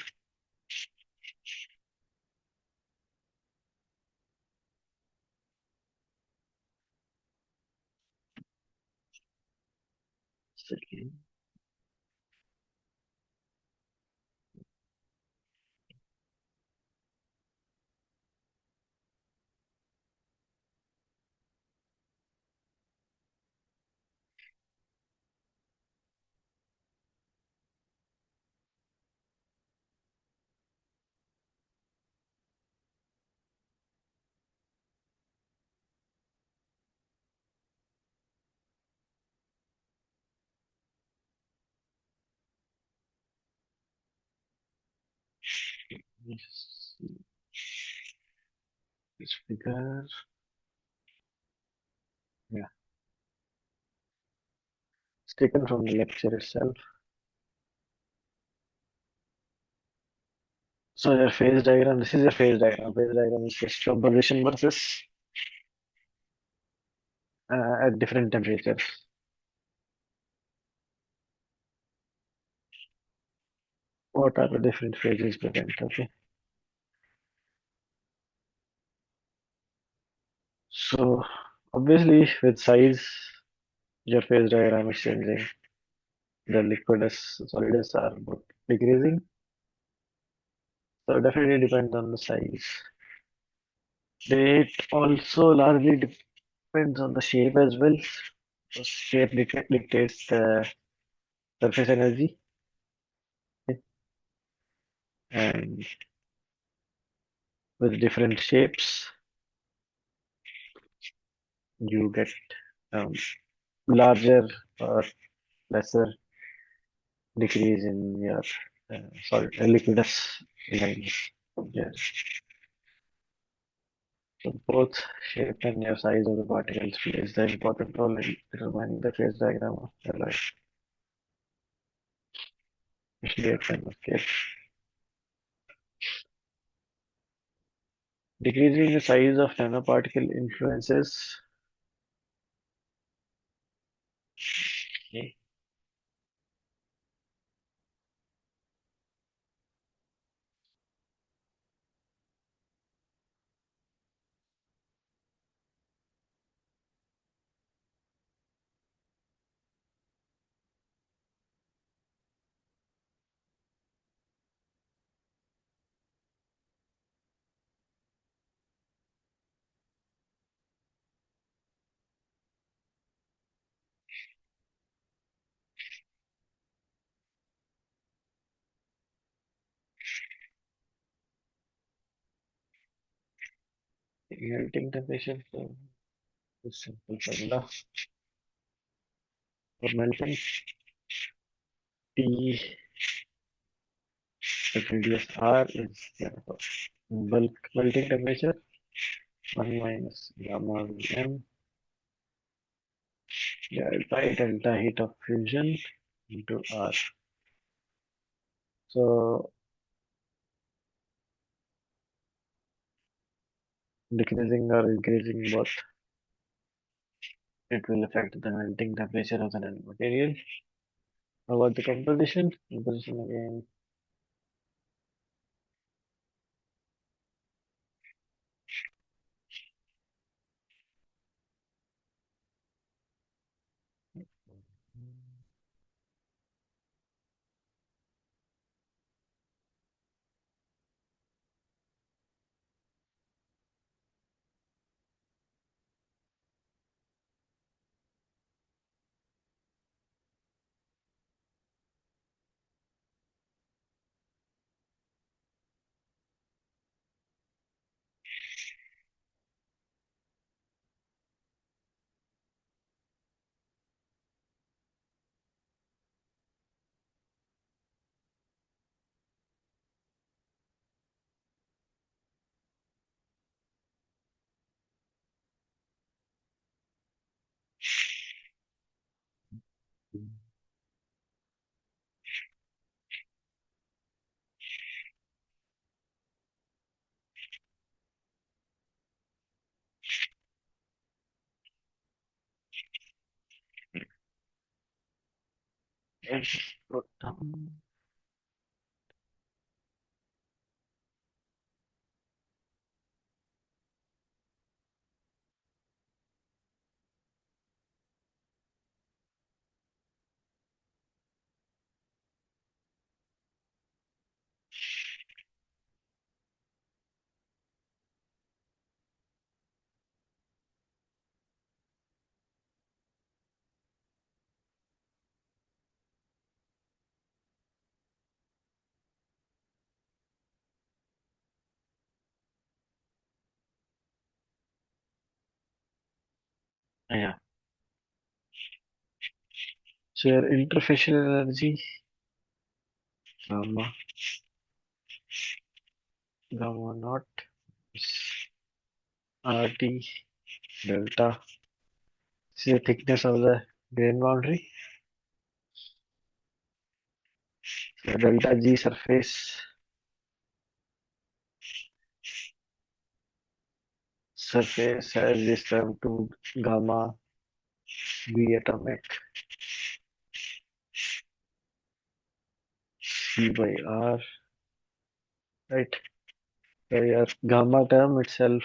Speaker 1: this figure. Yeah, it's taken from the lecture itself. So your phase diagram, this is your phase diagram. Phase diagram is just composition versus at different temperatures. What are the different phases present? Okay. So obviously with size, your phase diagram is changing. The liquidus, solidus are both decreasing. So definitely depends on the size. It also largely depends on the shape as well. So shape dictates the surface energy, and with different shapes, you get um, larger or lesser decrease in your liquidus lines. Yes. So both shape and your size of the particles plays the important role in determining the phase diagram of the light. Shape and scale. Decreasing the size of nanoparticle influences. Okay. Melting temperature. So this simple formula for melting T the radius R is bulk melting temperature 1 minus gamma m delta heat of fusion into R. So decreasing or increasing both, it will affect the melting temperature of the nanomaterial. How about the composition? Composition again. Let's put down. Yeah. So your interfacial energy gamma gamma naught is RT delta. This is the thickness of the grain boundary. So delta G surface surface has this term to gamma B atomic C by R, right? So your gamma term itself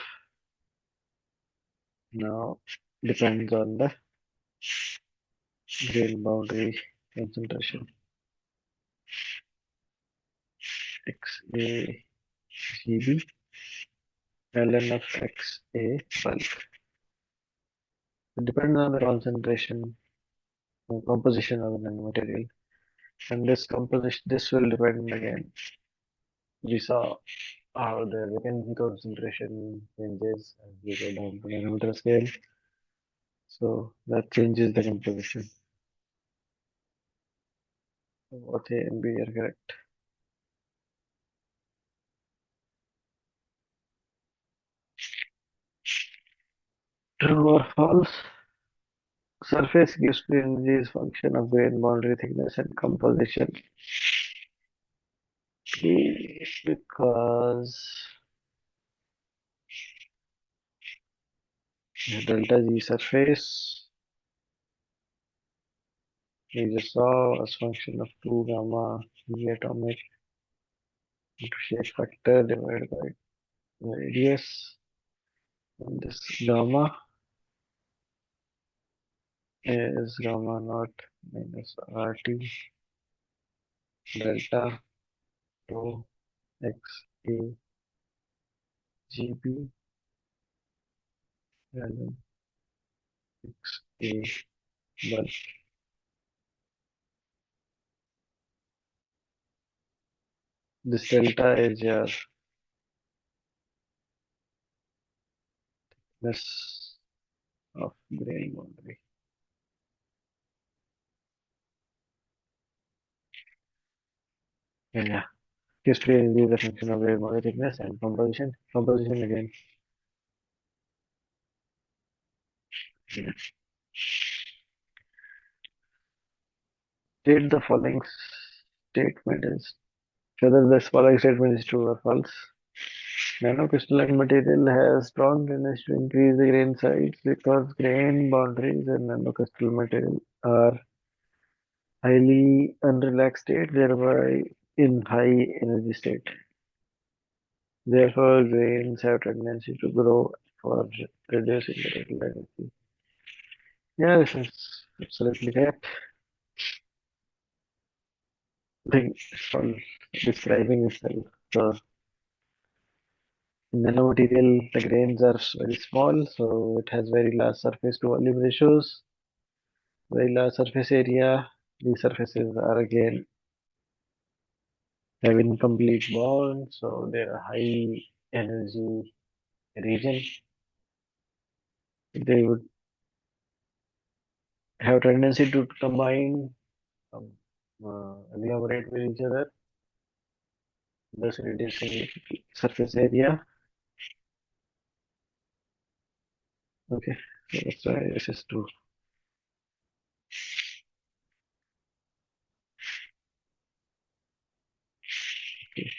Speaker 1: now depends on the grain boundary concentration XA GB ln of XA bulk. It depends on the concentration and composition of the nanomaterial. And this composition, this will depend again. We saw how the vacancy concentration changes as we go down to nanometer scale. So that changes the composition. So both A and B are correct. True or false? Surface gives free energy is function of grain boundary thickness and composition. Because the delta G surface we just saw as function of 2 gamma G atomic into shape factor divided by radius. And this gamma is gamma naught minus RT delta rho X A G B ln X A bulk. This delta is your thickness of grain boundary. Yeah. History is a function of grain boundary thickness and composition. Composition again. State the following statement is whether this following statement is true or false. Nanocrystalline material has strong tendency to increase the grain size because grain boundaries in nanocrystalline material are highly unrelaxed state, thereby in high energy state. Therefore, grains have tendency to grow for reducing the total energy. Yeah, this is absolutely correct. I think it's all describing itself. So, in nanomaterial, the grains are very small, so it has very large surface to volume ratios, very large surface area. These surfaces are again have incomplete bonds, so they are high energy region. They would have tendency to combine, agglomerate with each other, thus reducing surface area. Okay, so that's why this is true. Okay.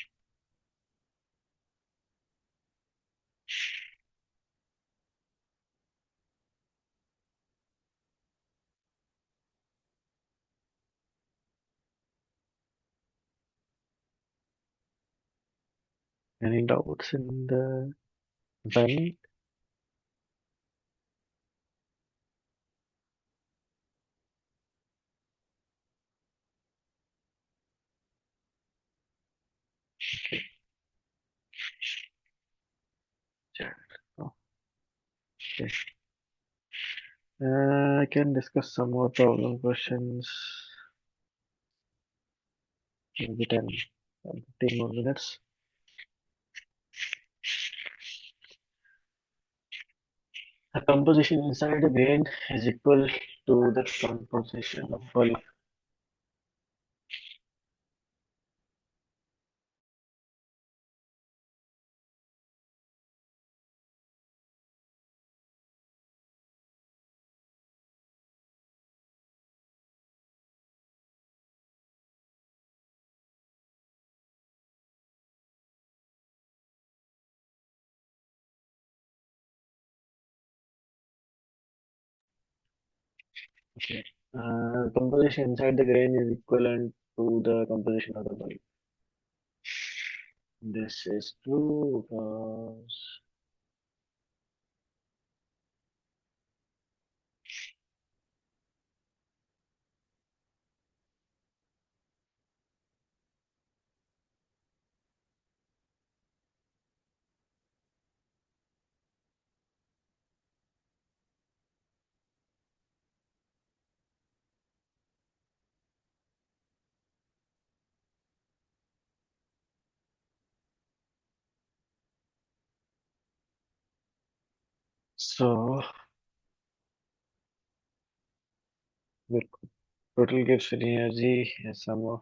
Speaker 1: Any doubts in the assignment? Sure. Oh, okay. I can discuss some more problem questions. Maybe 10, 15 more minutes. The composition inside a grain is equal to the composition of bulk. Okay. Composition inside the grain is equivalent to the composition of the bulk. This is true because so the total gives free energy as sum of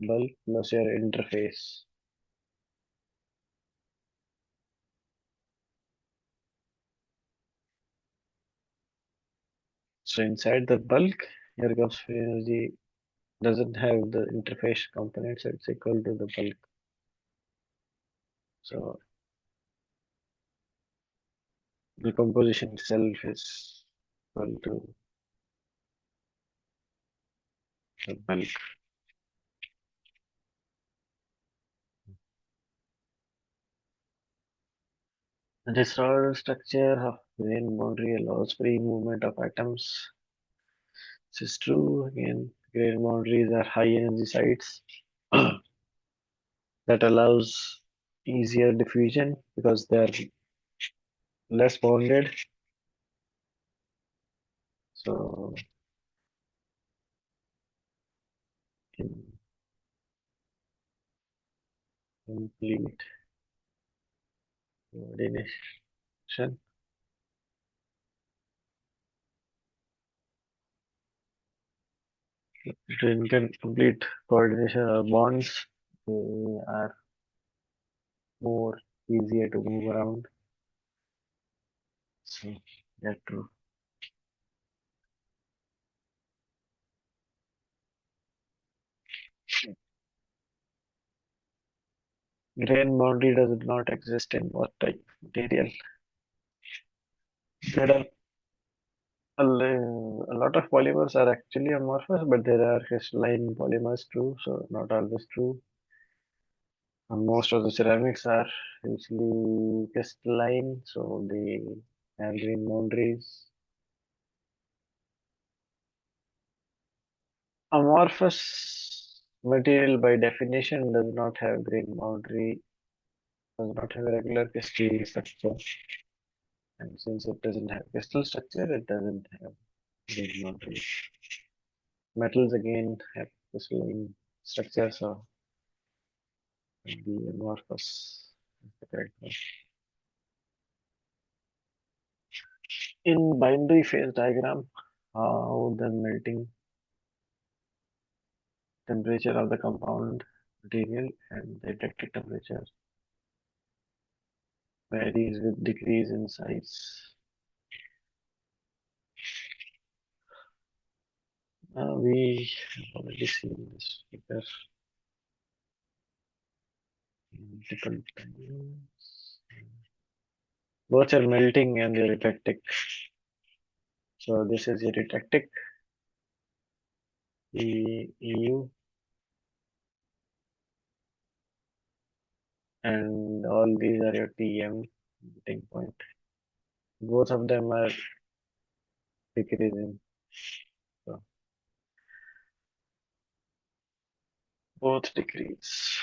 Speaker 1: bulk plus your interface. So inside the bulk, your gives free energy doesn't have the interface component, so it's equal to the bulk. So the composition itself is equal to the bulk. The disordered structure of grain boundary allows free movement of atoms. This is true. Again, grain boundaries are high energy sites that allows easier diffusion because they are less bounded. So in complete coordination, in complete coordination of bonds, they are more easier to move around. So yeah, true. Grain boundary does not exist in what type of material. There are a lot of polymers are actually amorphous, but there are crystalline polymers too, so not always true. And most of the ceramics are usually crystalline, so they have grain boundaries. Amorphous material by definition does not have grain boundary, does not have a regular crystal structure. And since it doesn't have crystal structure, it doesn't have grain boundary. Metals again have crystalline structure, so the amorphous is the correct one. In binary phase diagram, how the melting temperature of the compound material and the detected temperature varies with decrease in size. We have already seen this figure multiple times. Both are melting and they're eclectic. So this is your eclectic EU, and all these are your TM melting point. Both of them are decreasing. So both decrease.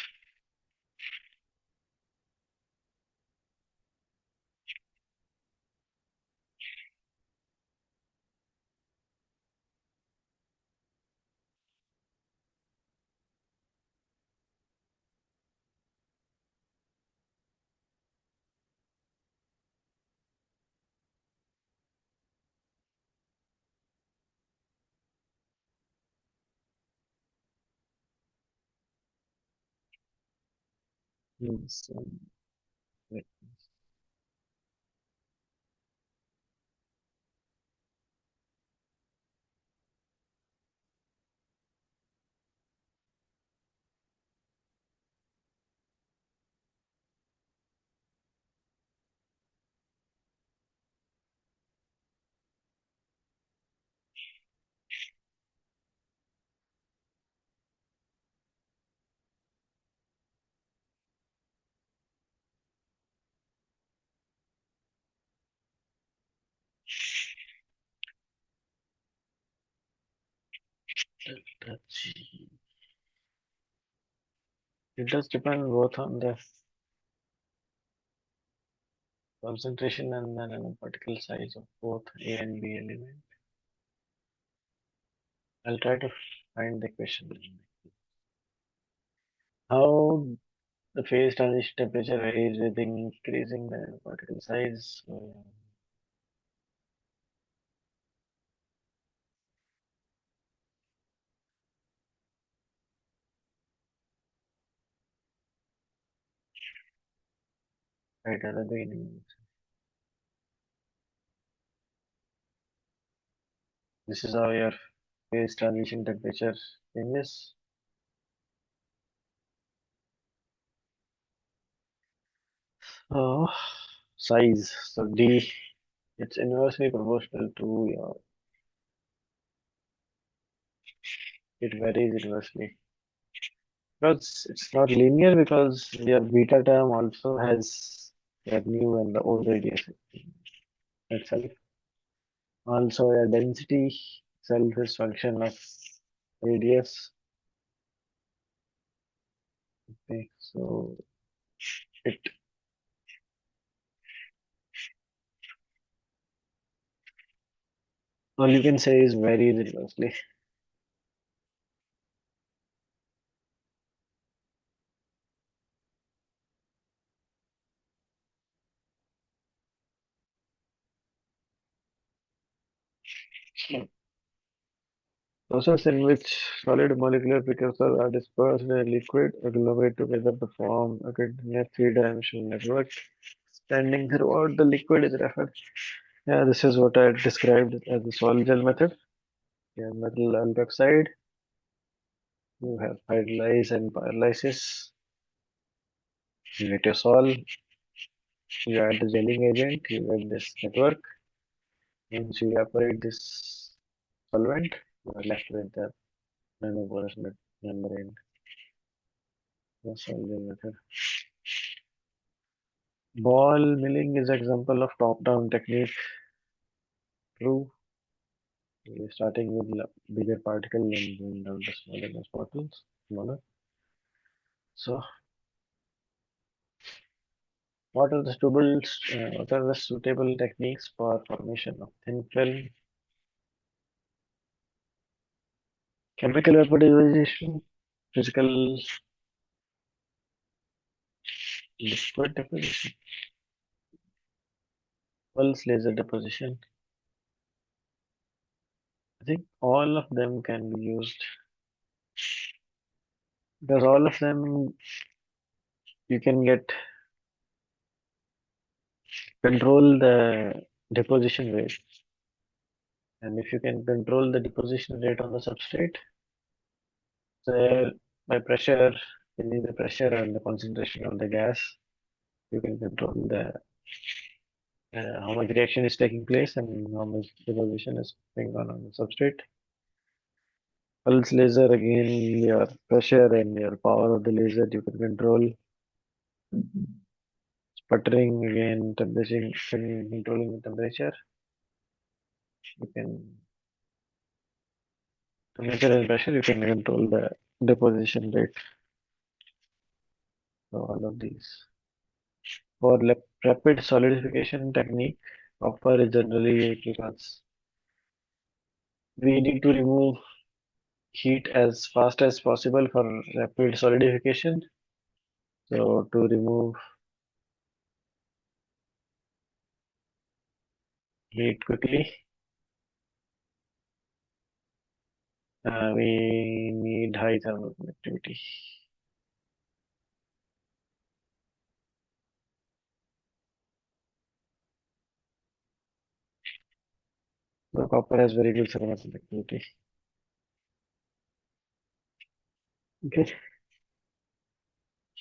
Speaker 1: Yes, like, delta G. It does depend both on the concentration and the nanoparticle size of both A and B element. I'll try to find the equation. How the phase transition temperature varies with increasing the nanoparticle size. Right at the beginning. This is how your phase transition temperature changes. Oh, size. So D, it's inversely proportional to your, it varies inversely. Because it's not linear because your beta term also has your new and the old radius itself. Also your density itself is function of radius. Okay, so it all you can say is varies inversely. Process in which solid molecular precursors are dispersed in a liquid agglomerate together to form a continuous three-dimensional network extending throughout the liquid is referred. Yeah, this is what I described as the sol gel method. You have metal alkoxide, you have hydrolyze and pyrolysis, you get your sol, you add the gelling agent, you get this network. Once you evaporate this solvent, you are left with the nanoporous membrane. The sol gel method. Ball milling is example of top-down technique. True. We're starting with bigger particle and going down to smaller particles. Smaller. So, what are the suitable techniques for formation of thin film? Chemical vaporization, physical liquid deposition, pulse laser deposition. I think all of them can be used because all of them you can get control the deposition rate. And if you can control the deposition rate on the substrate, so by pressure, changing the pressure and the concentration of the gas, you can control the how much reaction is taking place and how much deposition is going on the substrate. Pulse laser, again, your pressure and your power of the laser you can control. Sputtering, again, temperature, controlling the temperature. You can temperature and pressure, you can control the deposition rate. So all of these. For rapid solidification technique, copper is generally because we need to remove heat as fast as possible for rapid solidification. So to remove heat quickly, we need high thermal conductivity. So copper has very good thermal conductivity. Okay.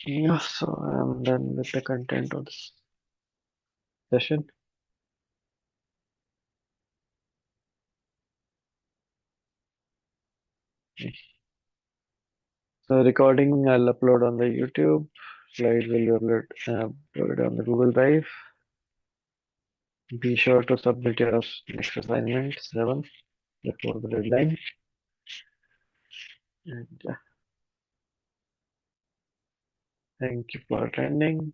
Speaker 1: Yeah, so I'm done with the content of this session. So recording I'll upload on the YouTube. Slides will be uploaded on the Google Drive. Be sure to submit your next assignment 7 before the deadline. And thank you for attending.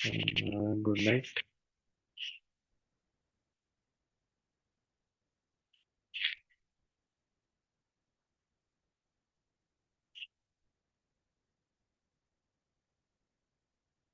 Speaker 1: And good night.